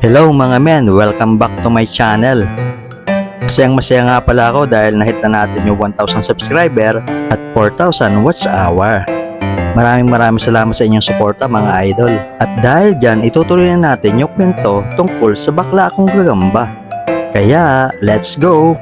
Hello mga men, welcome back to my channel. Masayang nga pala ako dahil na-hit na natin yung 1,000 subscriber at 4,000 watch hour. Maraming salamat sa inyong suporta mga idol. At dahil dyan, itutuloy na natin yung kwento tungkol sa bakla akong gagamba. Kaya, let's go!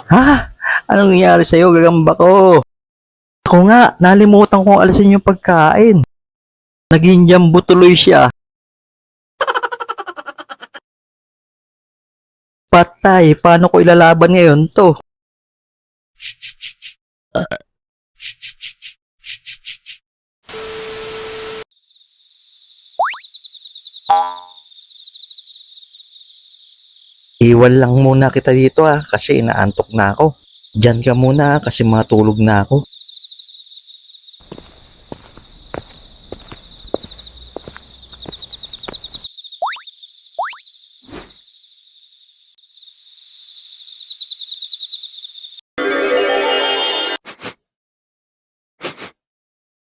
Ha? Anong nangyari sa'yo, gagamba ko? Ako nga, nalimutan kong alisin yung pagkain. Naging jambo tuloy siya. Patay, paano ko ilalaban ngayon to? Iwan lang muna kita dito kasi inaantok na ako. Diyan ka muna kasi matulog na ako.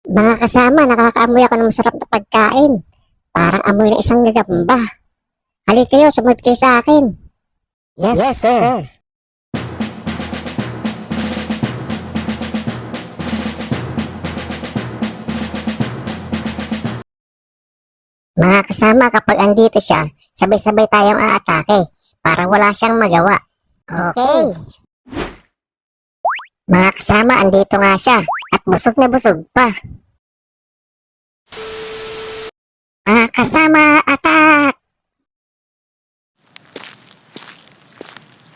Mga kasama, nakakaamoy ako ng masarap na pagkain. Parang amoy na isang gagamba. Halika kayo, sumunod kayo sa akin. Yes, sir. Mga kasama, kapag andito siya, sabay-sabay tayong aatake para wala siyang magawa. Okay. Mga kasama, andito nga siya at busog na busog pa. Mga kasama, attack!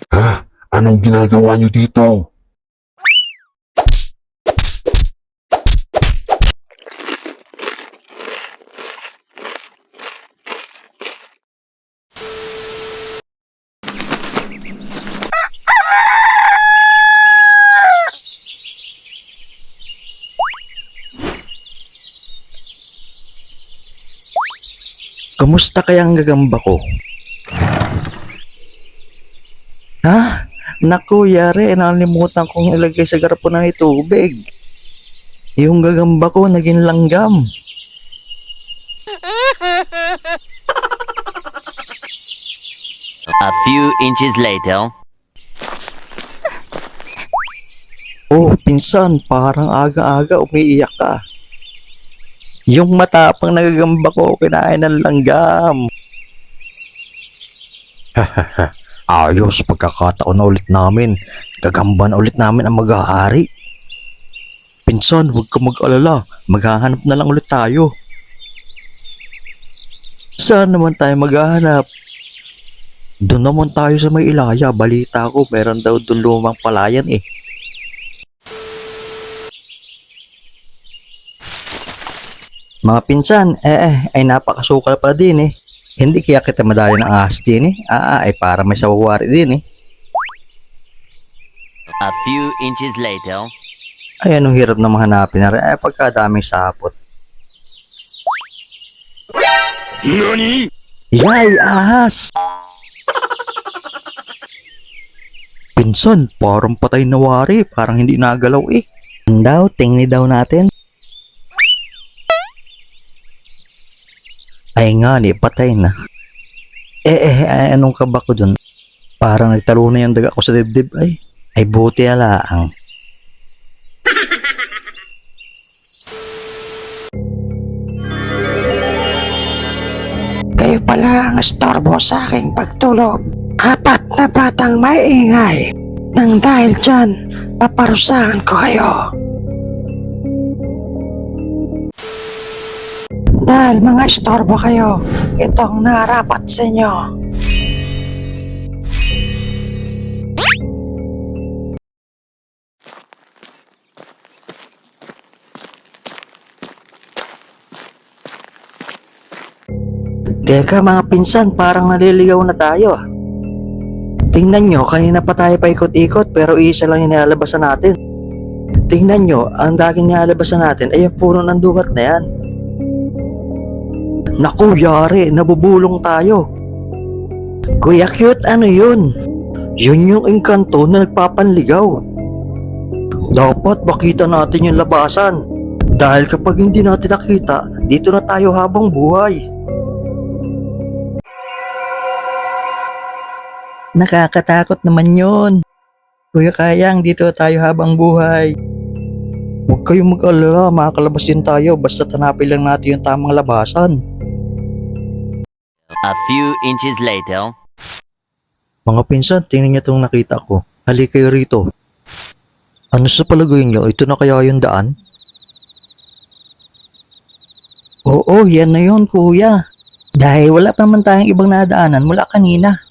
Ha? Anong ginagawa niyo dito? Kamusta kaya ang gagamba ko? Ha? Naku, yari, nalimutan kong ilagay sa garapon ng tubig. Yung gagamba ko naging langgam. A few inches later. Oh, pinsan, parang aga-aga umiiyak ka. Yung matapang nagagamba ko, kinain ng langgam. Hahaha, ayos, pagkakataon na ulit namin. Gagamba na ulit namin ang mag-aari. Pinsan, huwag ka mag-alala. Maghahanap na lang ulit tayo. Saan naman tayo maghahanap? Doon naman tayo sa may Ilaya. Balita ko, meron daw doon lumang palayan eh. Mga pinsan, ay napakasukal pala din eh. Hindi kaya kita madali ng ahas din eh. Ay para may sawawari din eh. A few inches later. Ay anong hirap na mahanapin na rin. Ay pagkadaming sapot. Nani? Yay, ahas! Pinsan, parang patay na wari. Parang hindi nagalaw eh. Daw, tingni daw natin. Ay nga ni, patay na. Anong kaba ko dun? Parang nagtalo na yung daga ko sa dibdib. Ay buti alaang. Kayo pala ang estorbo sa aking pagtulog. Apat na batang maingay. Nang dahil dyan, paparusahan ko kayo. Dahil mga estorbo kayo, itong narapat sa inyo. Teka mga pinsan, parang naliligaw na tayo. Tingnan nyo, kanina pa tayo paikot-ikot pero isa lang yung nilalabasan natin. Tingnan nyo, ang daging nilalabasan natin ay yung puno ng duhat na yan. Naku, yari, nabubulong tayo. Kuya Cute, ano yun? Yun yung engkanto na nagpapanligaw. Dapat makita natin yung labasan. Dahil kapag hindi natin nakita, dito na tayo habang buhay. Nakakatakot naman yun. Kuya Kayang, dito tayo habang buhay. Huwag kayong mag-alala, makakalabas din tayo basta hanapin lang natin yung tamang labasan. A few inches later. Mga pinsan, tingnan niyo itong nakita ko. Halika kayo rito. Ano sa palagay niyo? Ito na kaya yung daan? Oo, yan na yun, kuya. Dahil wala pa naman tayong ibang nadaanan mula kanina.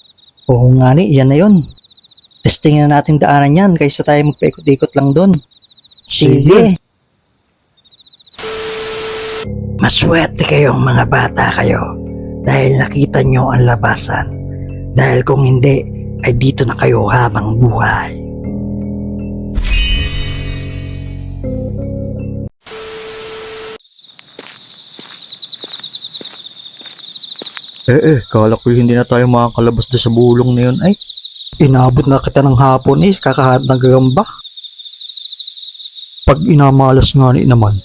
Oo nga ni, yan na yun. Testingin na natin daanan yan kaysa tayo magpaikot-ikot lang doon. Sige. Maswerte kayong mga bata kayo dahil nakita nyo ang labasan. Dahil kung hindi, ay dito na kayo habang buhay. Kala ko hindi na tayo makakalabas doon sa bulong na yun. Ay, inabot na kita ng hapon kakahanap ng gagamba. Pag inamalas nga ni naman.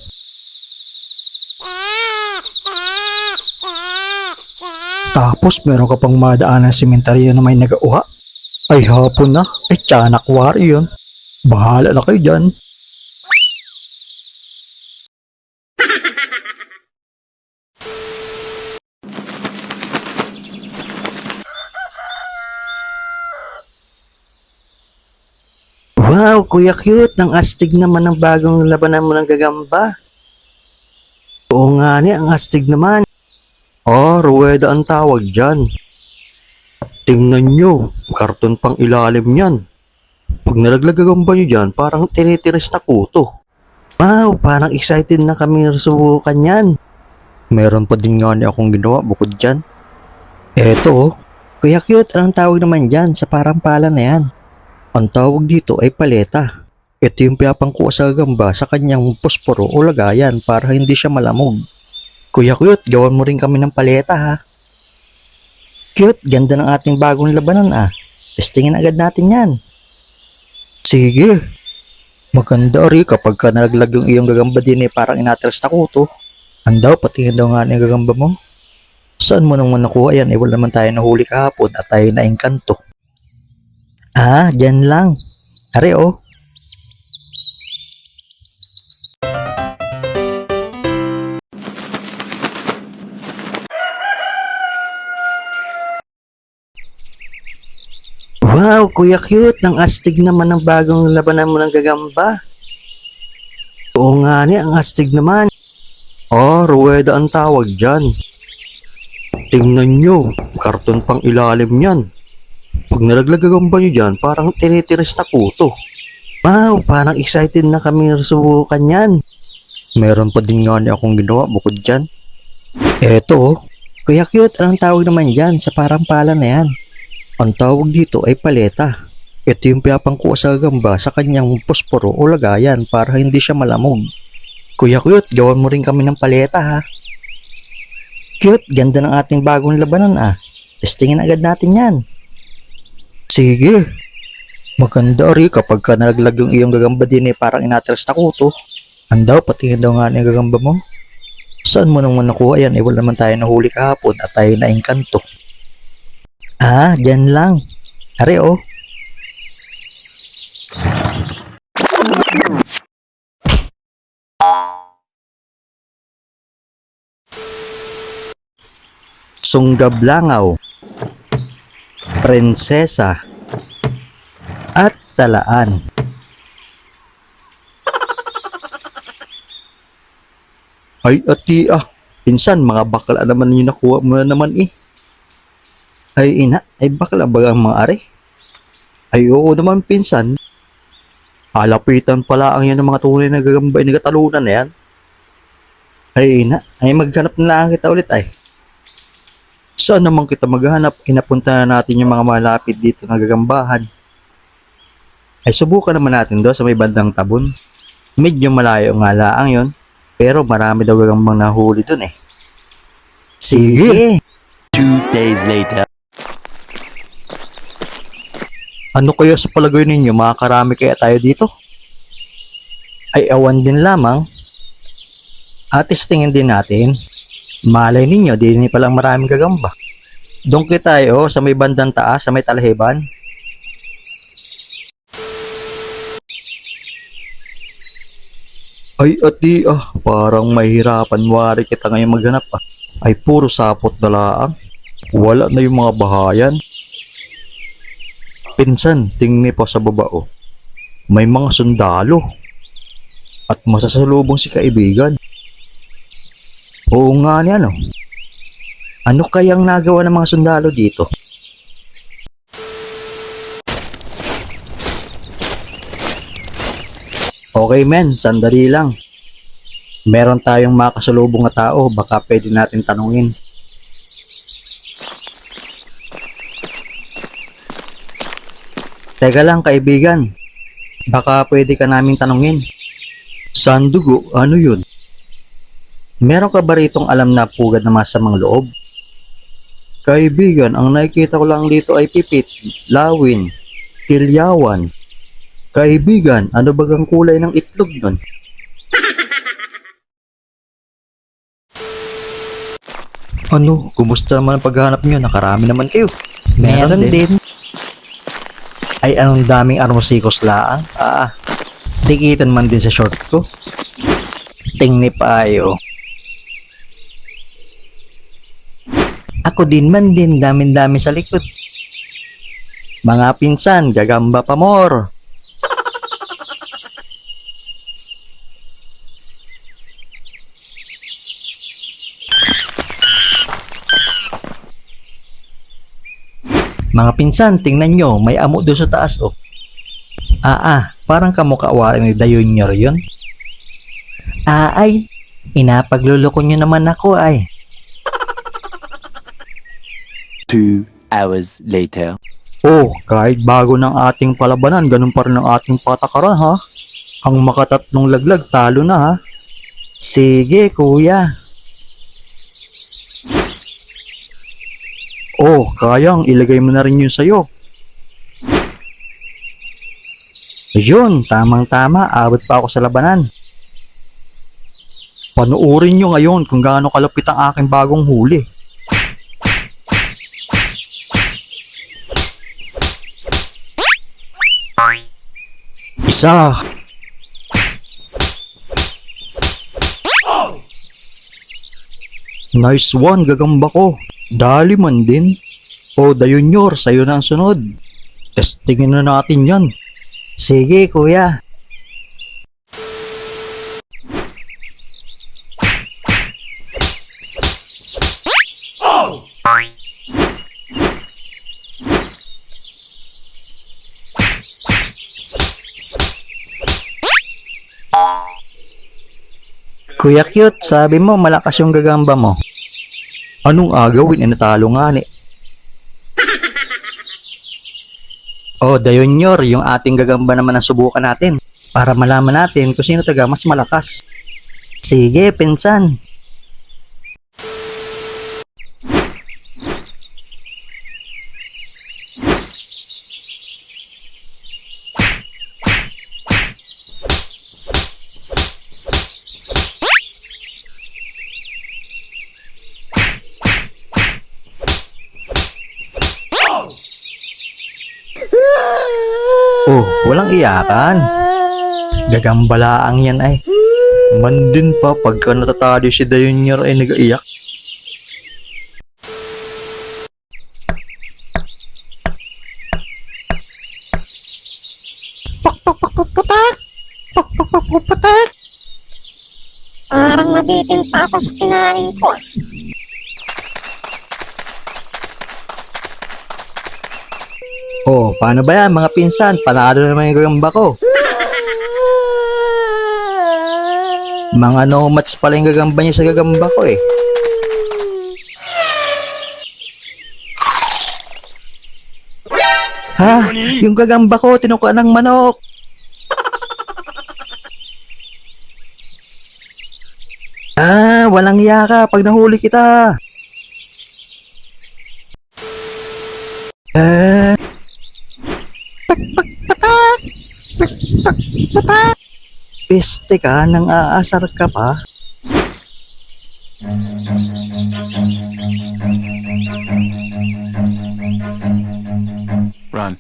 Tapos meron ka pang madaan ng sementeryo na may nagauha. Ay hapon na, ay tiyanak wari yun. Bahala na kayo dyan. Wow, Kuya Cute, ang astig naman ng bagong labanan mo ng gagamba. Oo nga ni, ang astig naman. Oh, ruweda ang tawag dyan. Tingnan nyo, karton pang ilalim yan. Pag nalaglag gagamba nyo dyan, parang tinitiris na kuto. Wow, parang excited na kami subukan yan. Meron pa din nga ni akong ginawa bukod dyan. Eto, oh. Kuya Cute, anong tawag naman dyan sa parang pala na yan? Ang tawag dito ay paleta. Ito yung pinapangkuha sa gagamba sa kanyang posporo o lagayan para hindi siya malamog. Kuya Cute, gawan mo rin kami ng paleta ha. Cute, ganda ng ating bagong labanan ah. Testingin agad natin yan. Sige. Maganda rin kapag ka nalaglag yung iyong gagamba din parang inatras na kuto. Andaw, patingin daw nga yung gagamba mo. Saan mo naman nakuha yan? Wala naman tayo nahuli kahapon at tayo na engkanto. Ah, dyan lang. Are oh. Wow, Kuya Cute, ang astig naman ng bagong labanan mo ng gagamba. Oo nga ni, ang astig naman. Oh, ruweda ang tawag dyan. Tingnan nyo, karton pang ilalim yan. Pag nalaglag gagamba nyo dyan, parang tinitiris na kuto. Wow, parang excited na kami subukan yan. Meron pa din nga ni akong ginawa bukod dyan. Eto, oh. Kuya Cute, anong tawag naman dyan sa parang pala na yan? Ang tawag dito ay paleta. Ito yung pinapangkuha sa gagamba sa kanyang posporo o lagayan para hindi siya malamog. Kuya Cute, gawan mo rin kami ng paleta ha. Cute, ganda ng ating bagong labanan ah. Testingin agad natin yan. Sige. Maganda rin kapag ka nalaglag yung iyong gagamba din parang inatras na kuto. Andaw, patingin daw nga yung gagamba mo. Saan mo naman nakuha yan? Wala naman tayo nahuli kahapon at tayo na engkanto. Ah, dyan lang. Are oh. Sunggab langaw, prinsesa, at talaan. Ay, ati pinsan, mga bakla naman yung nakuha mo na naman eh. Ay ina, ay bakla ba ang mga ari? Ay oo naman pinsan. Halapitan pala ang yan ng mga tunay na gagambay na gatalunan na yan. Ay ina, ay maghanap na lang kita ulit ay. Saan naman kita maghanap? Inapunta na natin yung mga malapit dito na gagambahan. Ay subukan naman natin doon sa may bandang tabon. Medyo malayo nga laang yon, pero marami daw gagambang nahuli doon eh. Sige! 2 days later. Ano kaya sa palagay ninyo, makakarami kaya tayo dito? Ay awan din lamang. At testingin din natin. Malay ninyo, di ni palang maraming gagamba. Doon tayo sa may bandang taas, sa may Talahiban. Ay ati parang mahirapan wari kita ngayon maghanap Ay puro sapot na laang. Wala na yung mga bahayan. Pinsan, tingni po sa baba May mga sundalo. At masasalubong si kaibigan. Oo nga ni ano. Ano kayang nagawa ng mga sundalo dito? Okay men, sandali lang. Meron tayong makasalubong na tao, baka pwede natin tanungin. Teka lang kaibigan, baka pwede ka naming tanungin. Sandugo, ano yun? Meron ka ba ritong alam na pugad na masamang loob? Kaibigan, ang nakikita ko lang dito ay pipit, lawin, kilyawan. Kaibigan, ano bagang kulay ng itlog nun? Ano, kumusta naman ang paghahanap nyo? Nakarami naman kayo. Meron din. Ay, anong daming armosikos laang? Dikitan man din sa short ko. Tingni pa ayo. Ako din man din, damin-dami sa likod. Mga pinsan, gagamba pa more. Mga pinsan, tingnan nyo, may amo doon sa taas parang kamukha ni Dayunyor yun. Ay, inapagluloko nyo naman ako ay. 2 hours later. Kahit bago ng ating palabanan, ganun pa rin ang ating patakaran ha. Ang makatatlong laglag, talo na ha. Sige kuya. Kayang ilagay mo na rin yun sa'yo. Yun, tamang-tama, abot pa ako sa labanan. Panuorin nyo ngayon kung gaano kalapit ang aking bagong huli. Isa. Nice one, gagamba ko. Dali man din. Dayunyor, sa'yo na ang sunod. Testingin na natin yan. Sige, kuya. Kuya Cute, sabi mo malakas yung gagamba mo. Anong agawin? Natalo nga ni. Dayunyor, yung ating gagamba naman ang subukan natin para malaman natin kung sino taga mas malakas. Sige, pinsan. Walang iyakan. Gagambalaang yan ay. Man din pa pagka natatalo si Dayunyor ay nag-iyak. Putak! Putak! Parang nabitin pa ako sa kinain ko. Paano ba yan mga pinsan? Panalo naman yung gagamba ko. Mga no-match pala yung gagamba niya sa gagamba ko eh. Yung gagamba ko, tinukuan ng manok. Walang iya ka pag nahuli kita. Puta! Peste ka, nang aasar ka pa. Run.